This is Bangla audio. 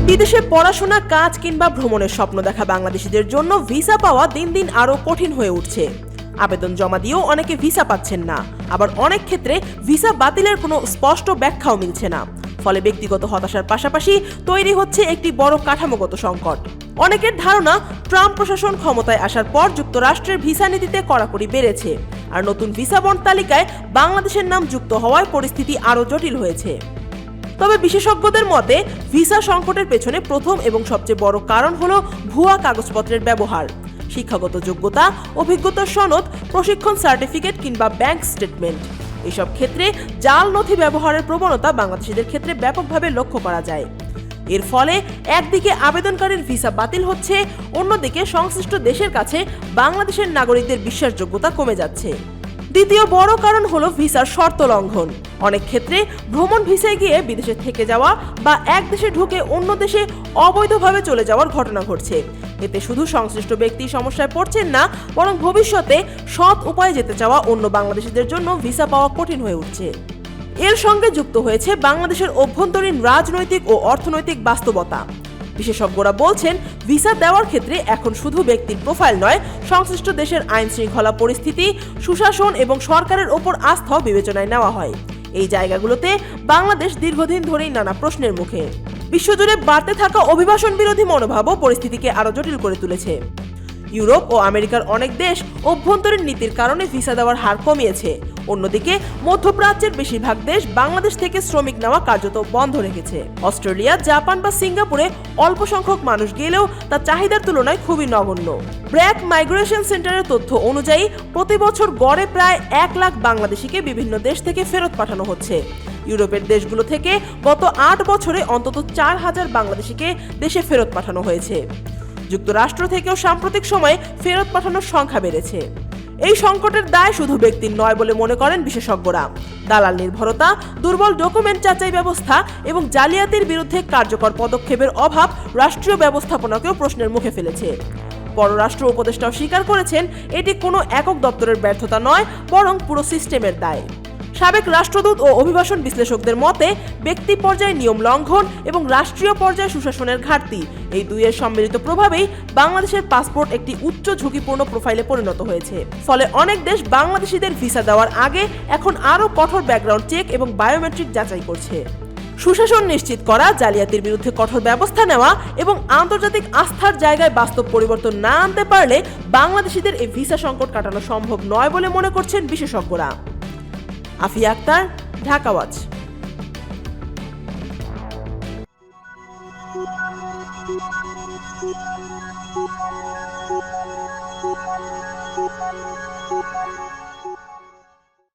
বিদেশে পড়াশোনা, কাজ কিংবা ভ্রমণের স্বপ্ন দেখা বাংলাদেশিদের জন্য ভিসা পাওয়া দিন দিন আরও কঠিন হয়ে উঠছে। আবেদন জমা দিয়েও অনেকে ভিসা পাচ্ছেন না, আবার অনেক ক্ষেত্রে ভিসা বাতিলের কোনো স্পষ্ট ব্যাখ্যাও মিলছে না। ফলে ব্যক্তিগত হতাশার পাশাপাশি তৈরি হচ্ছে একটি বড় কাঠামোগত সংকট। অনেকের ধারণা, ট্রাম্প প্রশাসন ক্ষমতায় আসার পর যুক্তরাষ্ট্রের ভিসা নীতিতে কড়াকড়ি বেড়েছে, আর নতুন ভিসা বন্ড তালিকায় বাংলাদেশের নাম যুক্ত হওয়ায় পরিস্থিতি আরও জটিল হয়েছে। তবে বিশেষজ্ঞদের মতে, ভিসা সংকটের পেছনে প্রথম এবং সবচেয়ে বড় কারণ হলো ভুয়া কাগজপত্রের ব্যবহার। শিক্ষাগত যোগ্যতা, অভিজ্ঞতার সনদ, প্রশিক্ষণ সার্টিফিকেট কিংবা ব্যাংক স্টেটমেন্ট, এসব ক্ষেত্রে জাল নথি ব্যবহারের প্রবণতা বাংলাদেশিদের ক্ষেত্রে ব্যাপকভাবে লক্ষ্য করা যায়। এর ফলে একদিকে আবেদনকারীর ভিসা বাতিল হচ্ছে, অন্যদিকে সংশ্লিষ্ট দেশের কাছে বাংলাদেশের নাগরিকদের বিশ্বাসযোগ্যতা কমে যাচ্ছে। দ্বিতীয় বড় কারণ হলো ভিসার শর্ত লঙ্ঘন। অনেক ক্ষেত্রে ভ্রমণ ভিসায় গিয়ে বিদেশে থেকে যাওয়া বা এক দেশে ঢুকে অন্য দেশে অবৈধভাবে চলে যাওয়ার ঘটনা ঘটছে। এতে শুধু সংশ্লিষ্ট ব্যক্তি সমস্যায় পড়ছেন না, বরং ভবিষ্যতে সৎ উপায়ে যেতে চাওয়া অন্য বাংলাদেশিদের জন্য ভিসা পাওয়া কঠিন হয়ে উঠছে। এর সঙ্গে যুক্ত হয়েছে বাংলাদেশের অভ্যন্তরীণ রাজনৈতিক ও অর্থনৈতিক বাস্তবতা। বিশেষজ্ঞরা বলছেন, ভিসা দেওয়ার ক্ষেত্রে এখন শুধু ব্যক্তির প্রোফাইল নয়, সংশ্লিষ্ট দেশের আইন শৃঙ্খলা পরিস্থিতি, সুশাসন এবং সরকারের ওপর আস্থাও বিবেচনায় নেওয়া হয়। এই জায়গাগুলোতে বাংলাদেশ দীর্ঘদিন ধরেই নানা প্রশ্নের মুখে। বিশ্বজুড়ে বাড়তে থাকা অভিবাসন বিরোধী মনোভাবও পরিস্থিতিকে আরও জটিল করে তুলেছে। ইউরোপ ও আমেরিকার অনেক দেশ অভ্যন্তরীণ নীতির কারণে ভিসা দেওয়ার হার কমিয়েছে। অন্যদিকে মধ্যপ্রাচ্যের বেশিরভাগ দেশ বাংলাদেশ থেকে শ্রমিক নেওয়া কার্যত বন্ধ রেখেছে। অস্ট্রেলিয়া, জাপান বা সিঙ্গাপুরে অল্প সংখ্যক মানুষ গেলেও তা চাহিদার তুলনায় খুবই নগণ্য। ব্র্যাক মাইগ্রেশন সেন্টারের তথ্য অনুযায়ী প্রতি বছর গড়ে প্রায় 1 লাখ বাংলাদেশিকে বিভিন্ন দেশ থেকে ফেরত পাঠানো হচ্ছে। ইউরোপের দেশগুলো থেকে গত 8 বছরে অন্তত 4000 বাংলাদেশিকে দেশে ফেরত পাঠানো হয়েছে। যুক্তরাষ্ট্র থেকেও সাম্প্রতিক সময়ে ফেরত পাঠানোর সংখ্যা বেড়েছে। এই সংকটের দায় শুধু ব্যক্তির নয় বলে মনে করেন বিশেষজ্ঞরা। দালাল নির্ভরতা, দুর্বল ডকুমেন্ট যাচাই ব্যবস্থা এবং জালিয়াতির বিরুদ্ধে কার্যকর পদক্ষেপের অভাব রাষ্ট্রীয় ব্যবস্থাপনাকেও প্রশ্নের মুখে ফেলেছে। পররাষ্ট্র উপদেষ্টাও স্বীকার করেছেন, এটি কোনো একক দপ্তরের ব্যর্থতা নয়, বরং পুরো সিস্টেমের দায়। সাবেক রাষ্ট্রদূত ও অভিবাসন বিশ্লেষকদের মতে, ব্যক্তি পর্যায়ে নিয়ম লঙ্ঘন এবং রাষ্ট্রীয় পর্যায়ে সুশাসনের ঘাটতি, এই দুইয়ের সম্মিলিত প্রভাবেই বাংলাদেশের পাসপোর্ট একটি উচ্চ ঝুঁকিপূর্ণ প্রোফাইলে পরিণত হয়েছে। ফলে অনেক দেশ বাংলাদেশিদের ভিসা দেওয়ার আগে এখন আরও কঠোর ব্যাকগ্রাউন্ড চেক এবং বায়োমেট্রিক যাচাই করছে। সুশাসন নিশ্চিত করা, জালিয়াতির বিরুদ্ধে কঠোর ব্যবস্থা নেওয়া এবং আন্তর্জাতিক আস্থার জায়গায় বাস্তব পরিবর্তন না আনতে পারলে বাংলাদেশিদের এই ভিসা সংকট কাটানো সম্ভব নয় বলে মনে করছেন বিশেষজ্ঞরা। Afia Akter, Dhaka watch. Thank you.